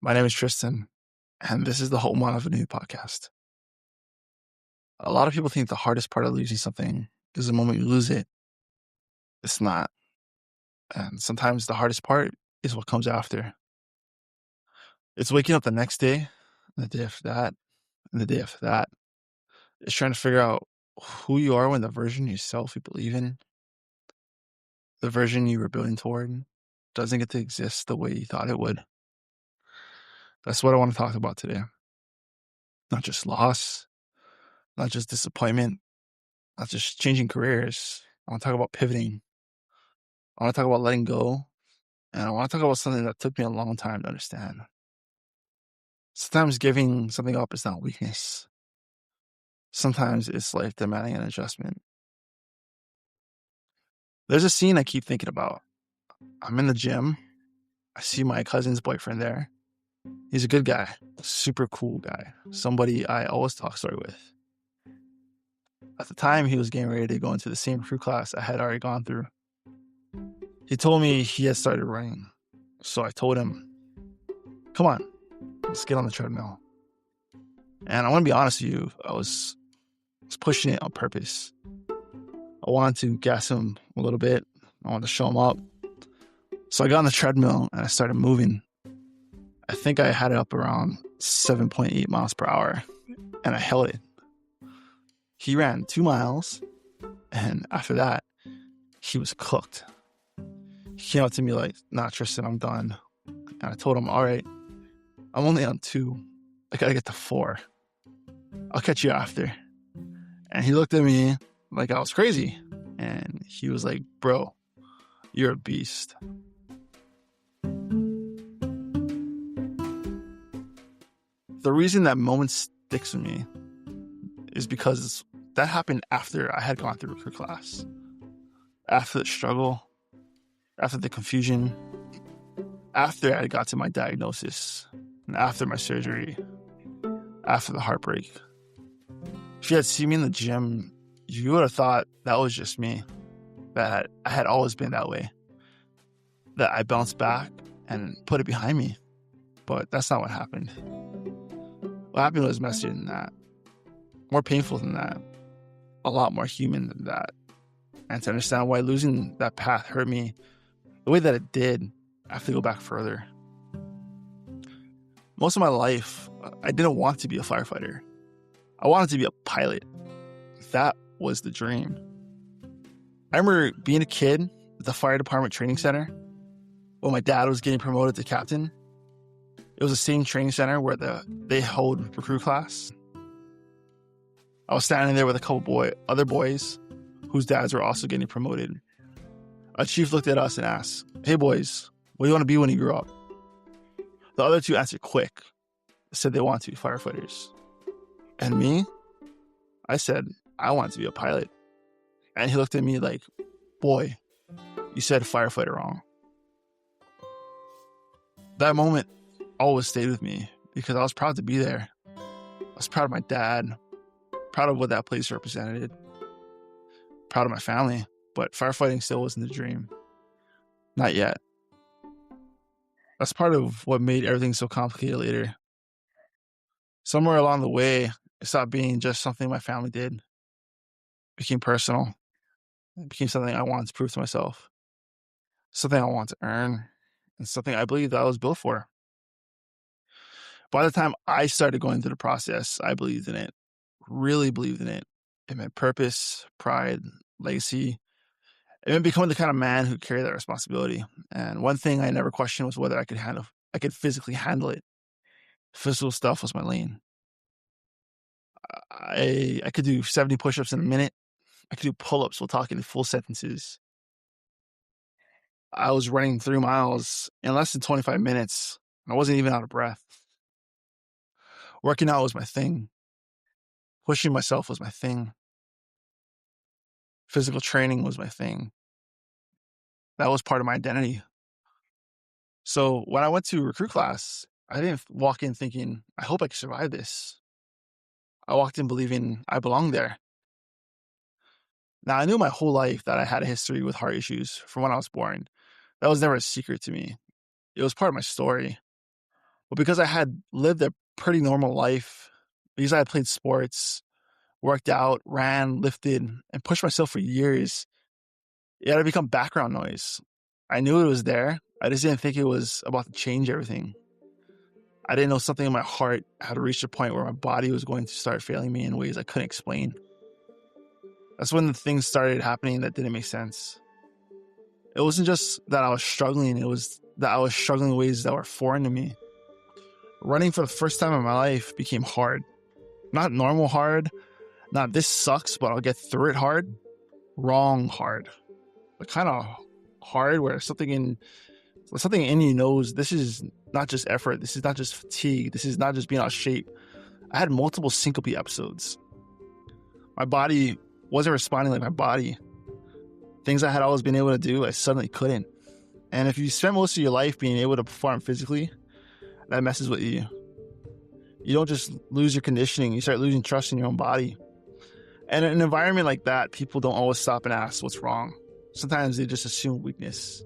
My name is Tristan, and this is the Home of a New podcast. A lot of people think the hardest part of losing something is the moment you lose it. It's not. And sometimes the hardest part is what comes after. It's waking up the next day, and the day after that, and the day after that. It's trying to figure out who you are when the version of yourself you believe in, the version you were building toward, doesn't get to exist the way you thought it would. That's what I want to talk about today. Not just loss, not just disappointment, not just changing careers. I want to talk about pivoting. I want to talk about letting go, and I want to talk about something that took me a long time to understand. Sometimes giving something up is not weakness. Sometimes it's life demanding an adjustment. There's a scene I keep thinking about. I'm in the gym. I see my cousin's boyfriend there. He's a good guy, super cool guy, somebody I always talk story with. At the time, he was getting ready to go into the same crew class I had already gone through. He told me he had started running, so I told him, come on, let's get on the treadmill. And I want to be honest with you, I was pushing it on purpose. I wanted to gas him a little bit. I wanted to show him up. So I got on the treadmill and I started moving. I think I had it up around 7.8 miles per hour, and I held it. He ran 2 miles, and after that, he was cooked. He came up to me like, nah, Tristan, I'm done. And I told him, all right, I'm only on 2. I gotta get to 4. I'll catch you after. And he looked at me like I was crazy. And he was like, bro, you're a beast. The reason that moment sticks with me is because that happened after I had gone through recruit class. After the struggle, after the confusion, after I got to my diagnosis, and after my surgery, after the heartbreak. If you had seen me in the gym, you would have thought that was just me, that I had always been that way, that I bounced back and put it behind me. But that's not what happened. What happened was messier than that, more painful than that, a lot more human than that. And to understand why losing that path hurt me the way that it did, I have to go back further. Most of my life, I didn't want to be a firefighter. I wanted to be a pilot. That was the dream. I remember being a kid at the fire department training center when my dad was getting promoted to captain. It was the same training center where they hold recruit class. I was standing there with a couple other boys whose dads were also getting promoted. A chief looked at us and asked, hey boys, what do you want to be when you grow up? The other 2 answered quick, said they want to be firefighters. And me, I said, I want to be a pilot. And he looked at me like, boy, you said firefighter wrong. That moment always stayed with me because I was proud to be there. I was proud of my dad, proud of what that place represented, proud of my family, but firefighting still wasn't the dream. Not yet. That's part of what made everything so complicated later. Somewhere along the way, it stopped being just something my family did. It became personal. It became something I wanted to prove to myself, something I wanted to earn, and something I believed that I was built for. By the time I started going through the process, I believed in it, really believed in it. It meant purpose, pride, legacy. It meant becoming the kind of man who carried that responsibility. And one thing I never questioned was whether I could physically handle it. Physical stuff was my lane. I could do 70 push-ups in a minute. I could do pull-ups while talking in full sentences. I was running 3 miles in less than 25 minutes. I wasn't even out of breath. Working out was my thing. Pushing myself was my thing. Physical training was my thing. That was part of my identity. So when I went to recruit class, I didn't walk in thinking, I hope I can survive this. I walked in believing I belonged there. Now, I knew my whole life that I had a history with heart issues from when I was born. That was never a secret to me. It was part of my story. But because I had lived a pretty normal life, because I had played sports, worked out, ran, lifted, and pushed myself for years, it had become background noise. I knew it was there. I just didn't think it was about to change everything. I didn't know something in my heart had reached a point where my body was going to start failing me in ways I couldn't explain. That's when the things started happening that didn't make sense. It wasn't just that I was struggling, it was that I was struggling in ways that were foreign to me. Running for the first time in my life became hard. Not normal hard, not this sucks, but I'll get through it hard. Wrong hard. The kind of hard where something in you knows this is not just effort, this is not just fatigue, this is not just being out of shape. I had multiple syncope episodes. My body wasn't responding like my body. Things I had always been able to do, I suddenly couldn't. And if you spend most of your life being able to perform physically, that messes with you. You don't just lose your conditioning, you start losing trust in your own body. And in an environment like that, people don't always stop and ask what's wrong. Sometimes they just assume weakness.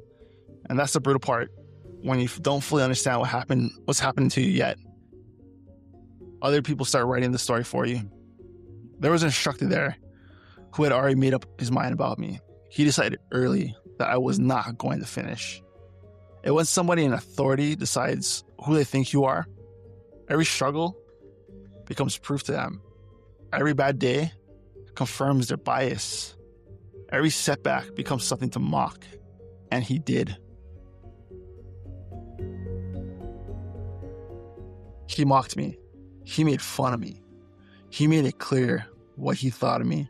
And that's the brutal part, when you don't fully understand what's happening to you yet. Other people start writing the story for you. There was an instructor there who had already made up his mind about me. He decided early that I was not going to finish. And when somebody in authority decides who they think you are, every struggle becomes proof to them. Every bad day confirms their bias. Every setback becomes something to mock. And he did. He mocked me. He made fun of me. He made it clear what he thought of me.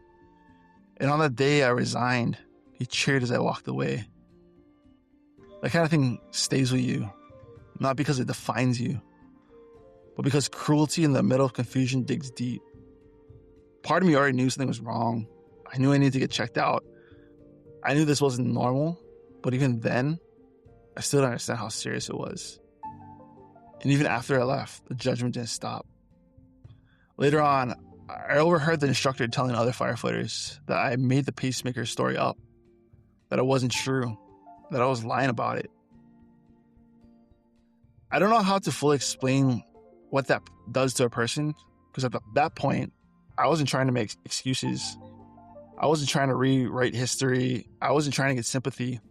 And on the day I resigned, he cheered as I walked away. That kind of thing stays with you, not because it defines you, but because cruelty in the middle of confusion digs deep. Part of me already knew something was wrong. I knew I needed to get checked out. I knew this wasn't normal, but even then, I still didn't understand how serious it was. And even after I left, the judgment didn't stop. Later on, I overheard the instructor telling other firefighters that I made the pacemaker story up, that it wasn't true, that I was lying about it. I don't know how to fully explain what that does to a person, because at that point, I wasn't trying to make excuses. I wasn't trying to rewrite history. I wasn't trying to get sympathy.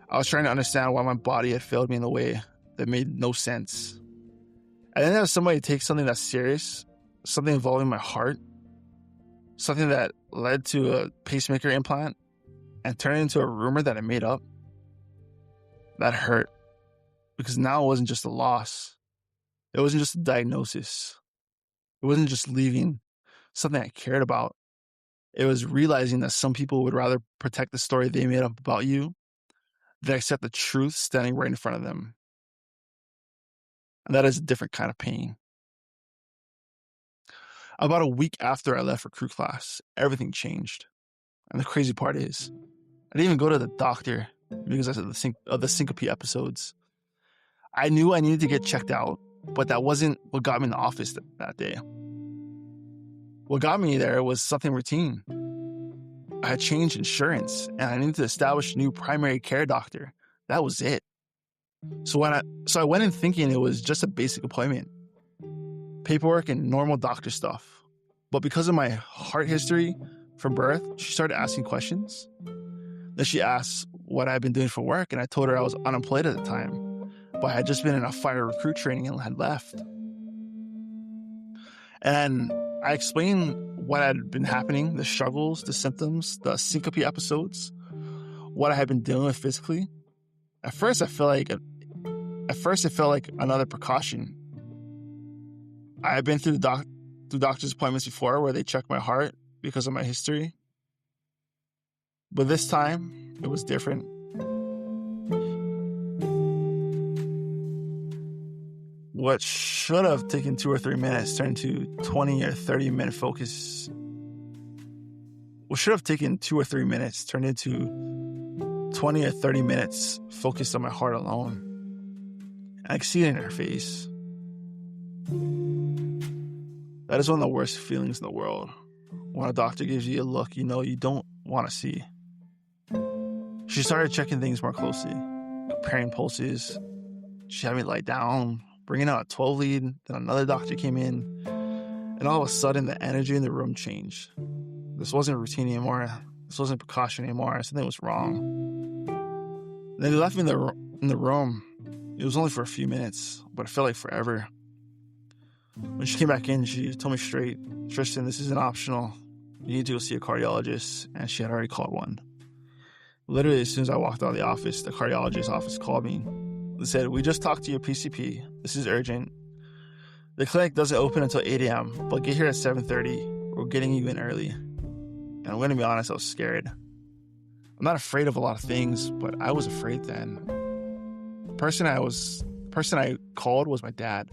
I was trying to understand why my body had failed me in a way that made no sense. I didn't have somebody take something that's serious, something involving my heart, something that led to a pacemaker implant, and turn it into a rumor that I made up. That hurt, because now it wasn't just a loss. It wasn't just a diagnosis. It wasn't just leaving something I cared about. It was realizing that some people would rather protect the story they made up about you than accept the truth standing right in front of them. And that is a different kind of pain. About a week after I left for crew class, everything changed. And the crazy part is, I didn't even go to the doctor because of the syncope episodes. I knew I needed to get checked out, but that wasn't what got me in the office that day. What got me there was something routine. I had changed insurance, and I needed to establish a new primary care doctor. That was it. So I went in thinking it was just a basic appointment, paperwork and normal doctor stuff. But because of my heart history from birth, she started asking questions. Then she asked what I'd been doing for work, and I told her I was unemployed at the time, but I had just been in a fire recruit training and had left. And I explained what had been happening, the struggles, the symptoms, the syncope episodes, what I had been dealing with physically. At first, it felt like another precaution. I had been through doctor's appointments before where they checked my heart because of my history. But this time, it was different. What should have taken 2 or 3 minutes turned to 20 or 30 minute focus. What should have taken 2 or 3 minutes turned into 20 or 30 minutes focused on my heart alone. And I could see it in her face. That is one of the worst feelings in the world. When a doctor gives you a look you know you don't want to see. She started checking things more closely, comparing pulses. She had me lie down, bringing out a 12 lead. Then another doctor came in, and all of a sudden the energy in the room changed. This wasn't routine anymore. This wasn't precaution anymore. Something was wrong. And then they left me in the room. It was only for a few minutes, but it felt like forever. When she came back in, she told me straight, Tristan, this isn't optional. You need to go see a cardiologist. And she had already called one. Literally, as soon as I walked out of the office, the cardiologist's office called me. They said, we just talked to your PCP. This is urgent. The clinic doesn't open until 8 a.m., but get here at 7:30. We're getting you in early. And I'm going to be honest, I was scared. I'm not afraid of a lot of things, but I was afraid then. The person I called was my dad.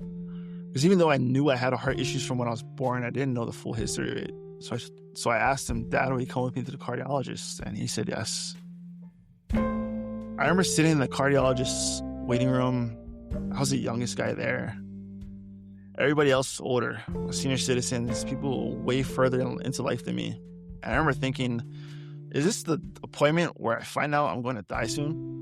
Because even though I knew I had heart issues from when I was born, I didn't know the full history of it. So I asked him, Dad, will you come with me to the cardiologist? And he said yes. I remember sitting in the cardiologist's waiting room. I was the youngest guy there. Everybody else was older, senior citizens, people way further into life than me. And I remember thinking, is this the appointment where I find out I'm going to die soon?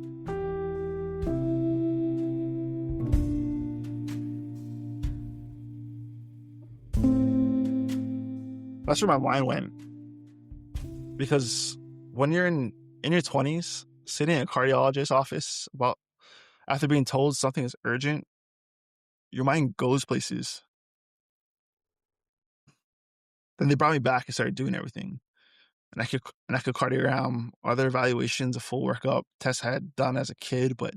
That's where my mind went. Because when you're in your 20s, sitting in a cardiologist's office after being told something is urgent, your mind goes places. Then they brought me back and started doing everything. An echocardiogram, other evaluations, a full workup, tests I had done as a kid, but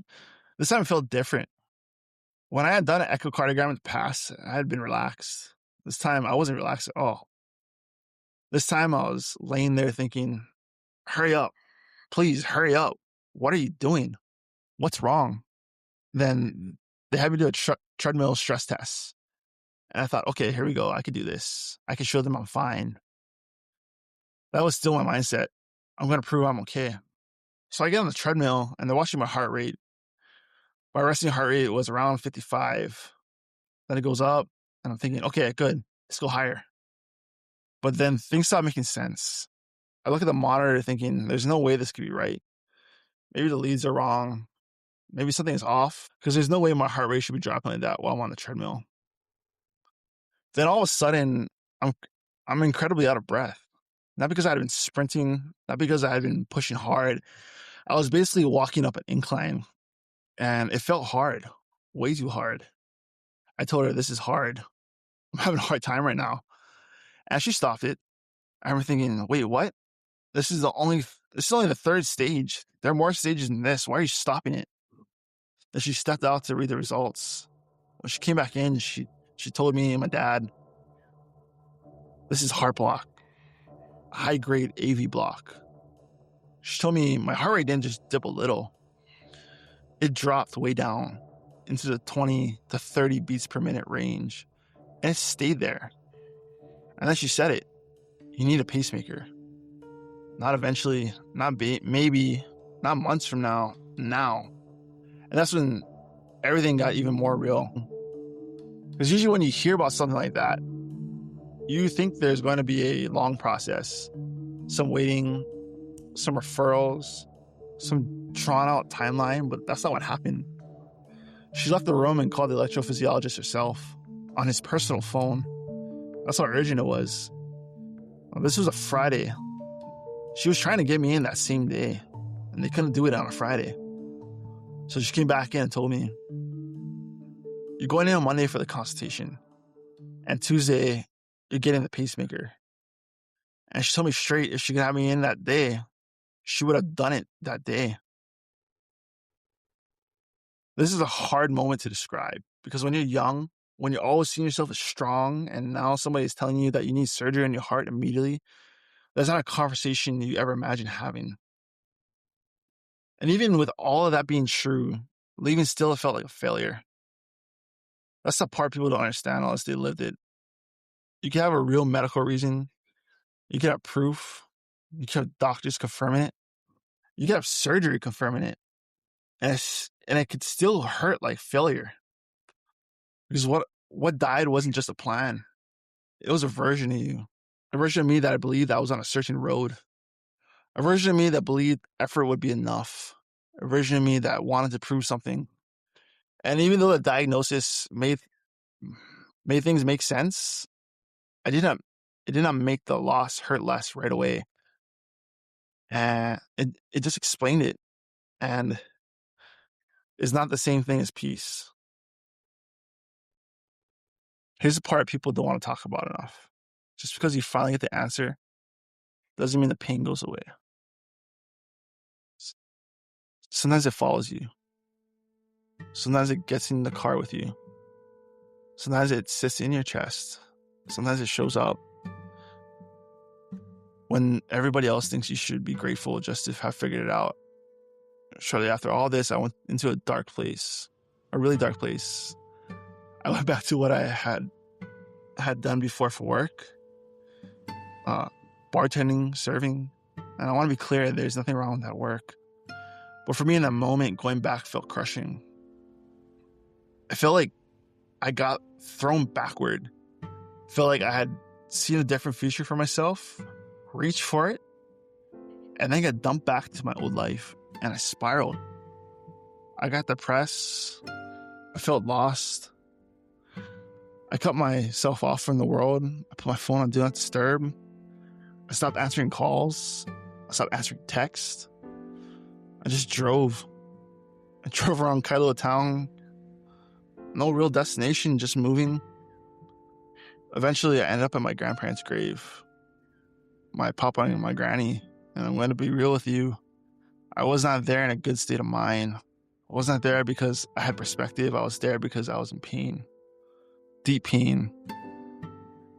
this time it felt different. When I had done an echocardiogram in the past, I had been relaxed. This time I wasn't relaxed at all. This time I was laying there thinking, hurry up, please hurry up. What are you doing? What's wrong? Then they had me do a treadmill stress test. And I thought, okay, here we go. I could do this. I could show them I'm fine. That was still my mindset. I'm going to prove I'm okay. So I get on the treadmill and they're watching my heart rate. My resting heart rate was around 55. Then it goes up and I'm thinking, okay, good. Let's go higher. But then things stop making sense. I look at the monitor thinking, there's no way this could be right. Maybe the leads are wrong. Maybe something is off because there's no way my heart rate should be dropping like that while I'm on the treadmill. Then all of a sudden, I'm incredibly out of breath. Not because I had been sprinting, not because I had been pushing hard. I was basically walking up an incline and it felt hard, way too hard. I told her, this is hard. I'm having a hard time right now. And she stopped it. I remember thinking, wait, what? This is only the third stage. There are more stages than this. Why are you stopping it? Then she stepped out to read the results. When she came back in, she told me and my dad, this is heart block, high-grade AV block. She told me my heart rate didn't just dip a little. It dropped way down into the 20 to 30 beats per minute range, and it stayed there. And then she said it, you need a pacemaker. Not eventually, not maybe, not months from now. And that's when everything got even more real. Because usually when you hear about something like that, you think there's going to be a long process, some waiting, some referrals, some drawn out timeline, but that's not what happened. She left the room and called the electrophysiologist herself on his personal phone. That's how urgent it was. This was a Friday. She was trying to get me in that same day, and they couldn't do it on a Friday. So she came back in and told me, you're going in on Monday for the consultation, and Tuesday, you're getting the pacemaker. And she told me straight, if she could have me in that day, she would have done it that day. This is a hard moment to describe, because when you're young, when you're always seeing yourself as strong, and now somebody is telling you that you need surgery on your heart immediately, that's not a conversation you ever imagine having. And even with all of that being true, leaving still felt like a failure. That's the part people don't understand unless they lived it. You can have a real medical reason. You can have proof. You can have doctors confirming it. You can have surgery confirming it. And it could still hurt like failure. Because what died wasn't just a plan. It was a version of you. A version of me that I believed I was on a certain road. A version of me that believed effort would be enough. A version of me that wanted to prove something. And even though the diagnosis made things make sense, it did not make the loss hurt less right away. And it just explained it. And it's not the same thing as peace. Here's the part people don't want to talk about enough. Just because you finally get the answer doesn't mean the pain goes away. Sometimes it follows you. Sometimes it gets in the car with you. Sometimes it sits in your chest. Sometimes it shows up when everybody else thinks you should be grateful just to have figured it out. Shortly after all this, I went into a dark place, a really dark place. I went back to what I had done before for work, bartending, serving. And I want to be clear, there's nothing wrong with that work. But for me in that moment, going back felt crushing. I felt like I got thrown backward. I felt like I had seen a different future for myself, reached for it, and then got dumped back into my old life, and I spiraled. I got depressed. I felt lost. I cut myself off from the world. I put my phone on Do Not Disturb. I stopped answering calls. I stopped answering texts. I just drove. I drove around Kailo town. No real destination, just moving. Eventually, I ended up at my grandparents' grave. My papa and my granny. And I'm going to be real with you. I was not there in a good state of mind. I was not there because I had perspective. I was there because I was in pain. Deep pain.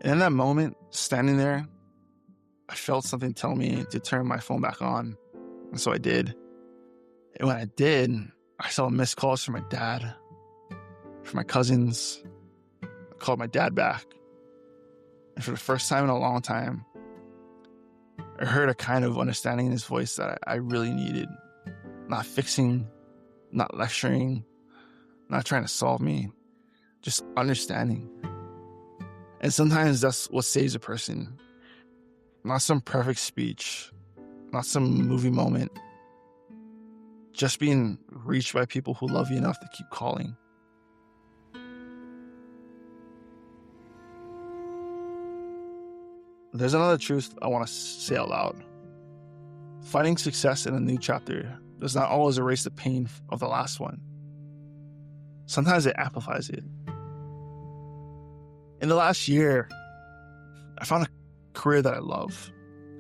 And in that moment, standing there, I felt something tell me to turn my phone back on. And so I did. And when I did, I saw missed calls from my dad, from my cousins. I called my dad back. And for the first time in a long time, I heard a kind of understanding in his voice that I really needed. Not fixing, not lecturing, not trying to solve me, just understanding. And sometimes that's what saves a person. Not some perfect speech, not some movie moment. Just being reached by people who love you enough to keep calling. There's another truth I want to say out loud. Finding success in a new chapter does not always erase the pain of the last one. Sometimes it amplifies it. In the last year, I found a career that I love.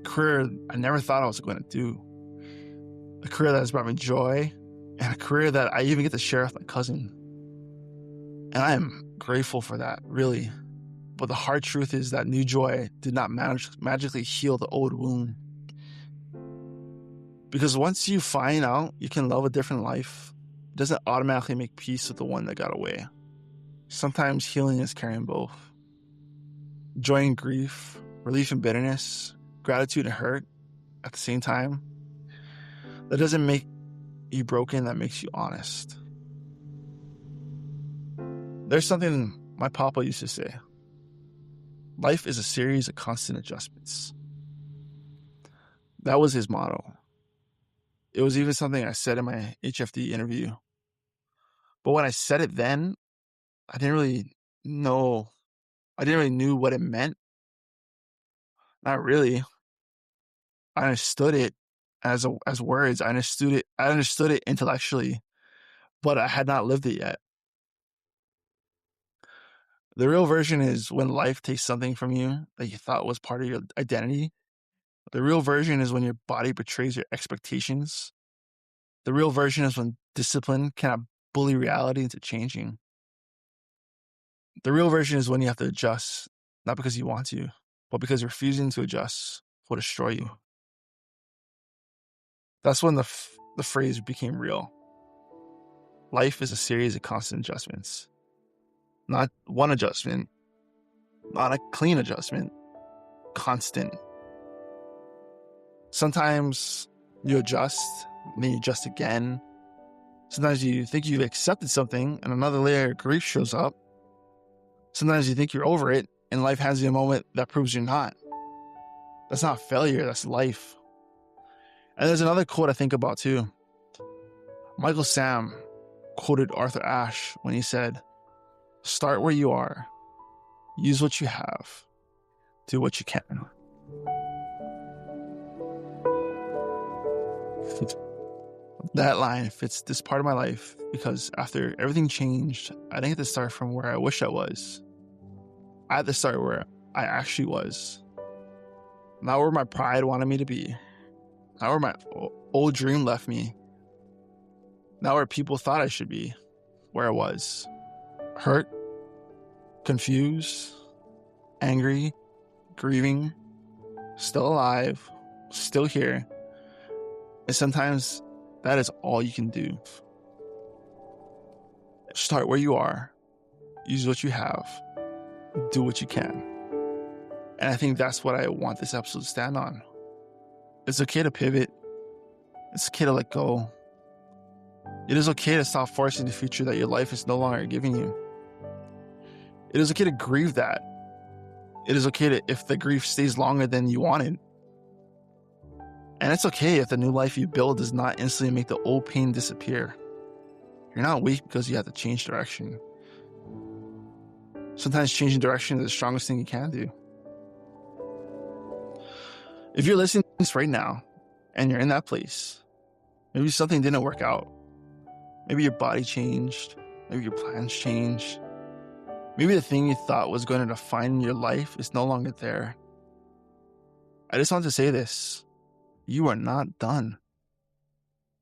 A career I never thought I was going to do. A career that has brought me joy, and a career that I even get to share with my cousin. And I am grateful for that, really. But the hard truth is that new joy did not magically heal the old wound. Because once you find out you can love a different life, it doesn't automatically make peace with the one that got away. Sometimes healing is carrying both. Joy and grief, relief and bitterness, gratitude and hurt at the same time. That doesn't make you broken, that makes you honest. There's something my papa used to say. Life is a series of constant adjustments. That was his motto. It was even something I said in my HFD interview. But when I said it then, I didn't really know what it meant. Not really. I understood it as words. I understood it intellectually, but I had not lived it yet. The real version is when life takes something from you that you thought was part of your identity. The real version is when your body betrays your expectations. The real version is when discipline cannot bully reality into changing. The real version is when you have to adjust, not because you want to, but because refusing to adjust will destroy you. That's when the phrase became real. Life is a series of constant adjustments. Not one adjustment, not a clean adjustment, constant. Sometimes you adjust, then you adjust again. Sometimes you think you've accepted something and another layer of grief shows up. Sometimes you think you're over it and life hands you a moment that proves you're not. That's not failure, that's life. And there's another quote I think about too. Michael Sam quoted Arthur Ashe when he said, "Start where you are, use what you have, do what you can." That line fits this part of my life because after everything changed, I didn't get to start from where I wish I was. I had to start where I actually was. Not where my pride wanted me to be. Not where my old dream left me. Not where people thought I should be. Where I was. Hurt, confused, angry, grieving, still alive, still here. And sometimes that is all you can do. Start where you are. Use what you have. Do what you can. And I think that's what I want this episode to stand on. It's okay to pivot. It's okay to let go. It is okay to stop forcing the future that your life is no longer giving you. It is okay to grieve that. It is okay to, if the grief stays longer than you wanted. And it's okay if the new life you build does not instantly make the old pain disappear. You're not weak because you have to change direction. Sometimes changing direction is the strongest thing you can do. If you're listening to this right now and you're in that place, maybe something didn't work out. Maybe your body changed. Maybe your plans changed. Maybe the thing you thought was going to define your life is no longer there. I just want to say this. You are not done.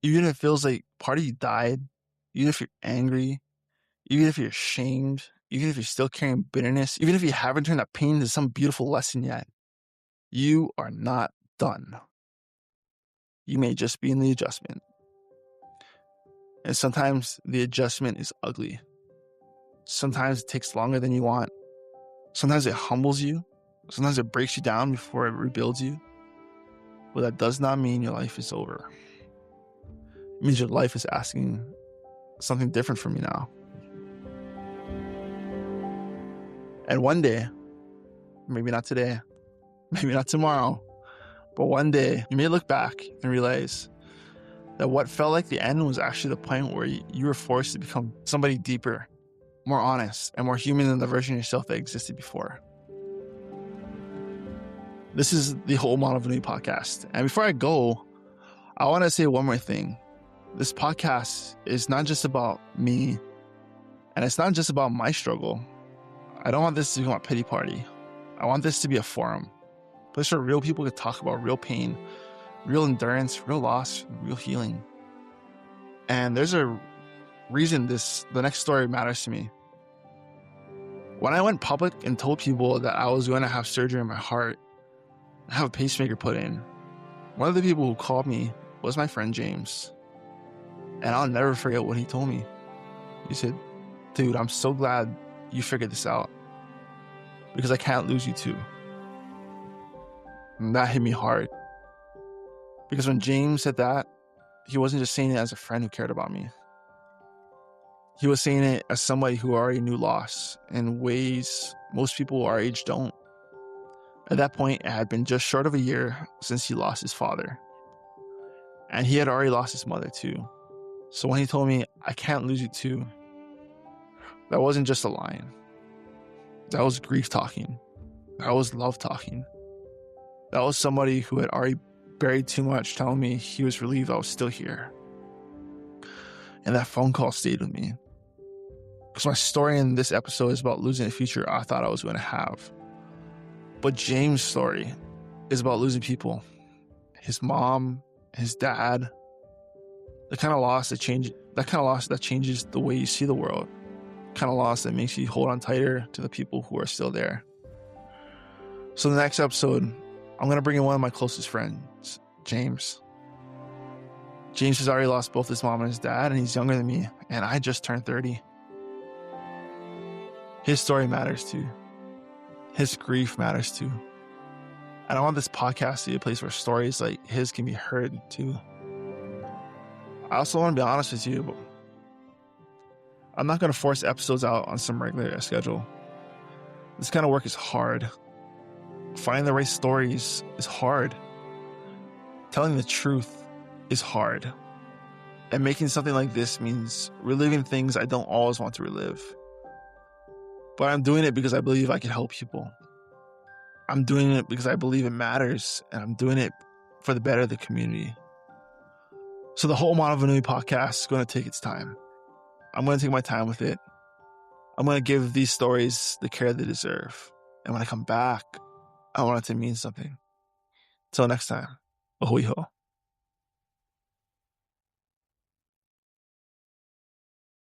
Even if it feels like part of you died, even if you're angry, even if you're ashamed, even if you're still carrying bitterness, even if you haven't turned that pain into some beautiful lesson yet, you are not done. You may just be in the adjustment. And sometimes the adjustment is ugly. Sometimes it takes longer than you want. Sometimes it humbles you. Sometimes it breaks you down before it rebuilds you. But that does not mean your life is over. It means your life is asking something different from you now. And one day, maybe not today, maybe not tomorrow, but one day you may look back and realize that what felt like the end was actually the point where you were forced to become somebody deeper, more honest, and more human than the version of yourself that existed before. This is the Whole Model of a New podcast. And before I go, I want to say one more thing. This podcast is not just about me, and it's not just about my struggle. I don't want this to become a pity party. I want this to be a forum, a place where real people can talk about real pain, real endurance, real loss, real healing. And there's a reason the next story matters to me. When I went public and told people that I was going to have surgery in my heart, have a pacemaker put in, one of the people who called me was my friend James. And I'll never forget what he told me. He said, "Dude, I'm so glad you figured this out because I can't lose you too." And that hit me hard. Because when James said that, he wasn't just saying it as a friend who cared about me. He was saying it as somebody who already knew loss in ways most people our age don't. At that point, it had been just short of a year since he lost his father. And he had already lost his mother too. So when he told me, "I can't lose you too," that wasn't just a line. That was grief talking. That was love talking. That was somebody who had already buried too much telling me he was relieved I was still here. And that phone call stayed with me. Because my story in this episode is about losing a future I thought I was going to have. But James' story is about losing people. His mom, his dad, the kind of loss that changes the way you see the world. The kind of loss that makes you hold on tighter to the people who are still there. So the next episode, I'm going to bring in one of my closest friends, James. James has already lost both his mom and his dad, and he's younger than me, and I just turned 30. His story matters too. His grief matters too. And I want this podcast to be a place where stories like his can be heard too. I also want to be honest with you, but I'm not going to force episodes out on some regular schedule. This kind of work is hard. Finding the right stories is hard. Telling the truth is hard. And making something like this means reliving things I don't always want to relive. But I'm doing it because I believe I can help people. I'm doing it because I believe it matters, and I'm doing it for the better of the community. So the whole Mono Vanui podcast is going to take its time. I'm going to take my time with it. I'm going to give these stories the care they deserve. And when I come back, I want it to mean something. Till next time, ahoy ho.